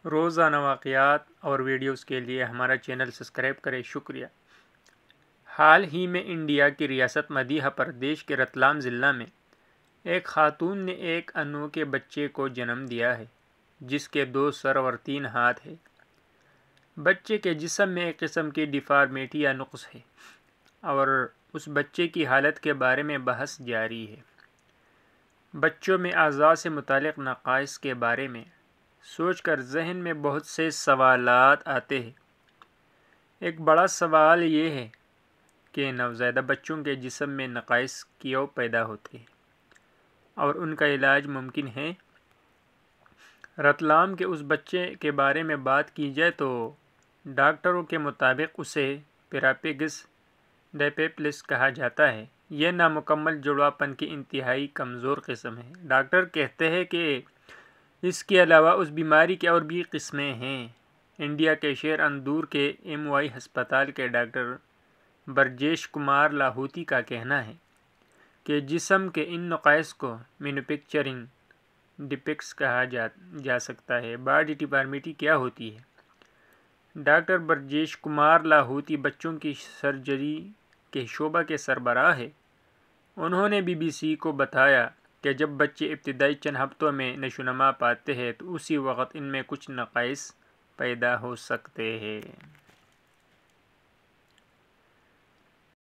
روزانہ واقعات اور ویڈیوز کے لیے ہمارا چینل سبسکرائب کریں، شکریہ۔ حال ہی میں انڈیا کی ریاست مدھیہ پردیش کے رتلام ضلع میں ایک خاتون نے ایک انوکھے بچے کو جنم دیا ہے جس کے 2 سر اور 3 ہاتھ ہیں۔ بچے کے جسم میں ایک قسم کی ڈیفارمیٹی یا نقص ہے اور اس بچے کی حالت کے بارے میں بحث جاری ہے۔ بچوں میں اعضاء سے متعلق نقائص کے بارے میں سوچ کر ذہن میں بہت سے سوالات آتے ہیں۔ ایک بڑا سوال یہ ہے کہ نوزائیدہ بچوں کے جسم میں نقائص کیوں پیدا ہوتے ہیں اور ان کا علاج ممکن ہے۔ رتلام کے اس بچے کے بارے میں بات کی جائے تو ڈاکٹروں کے مطابق اسے پیراپیگس ڈائپیپلس کہا جاتا ہے۔ یہ نامکمل جڑواپن کی انتہائی کمزور قسم ہے۔ ڈاکٹر کہتے ہیں کہ اس کے علاوہ اس بیماری کی اور بھی قسمیں ہیں۔ انڈیا کے شہر اندور کے MY ہسپتال کے ڈاکٹر برجیش کمار لاہوتی کا کہنا ہے کہ جسم کے ان نقائص کو مینوفیکچرنگ ڈیفیکٹس کہا جا سکتا ہے۔ باڈی ڈیفارمیٹی کیا ہوتی ہے؟ ڈاکٹر برجیش کمار لاہوتی بچوں کی سرجری کے شعبہ کے سربراہ ہیں۔ انہوں نے BBC کو بتایا کہ جب بچے ابتدائی چند ہفتوں میں نشوونما پاتے ہیں تو اسی وقت ان میں کچھ نقائص پیدا ہو سکتے ہیں۔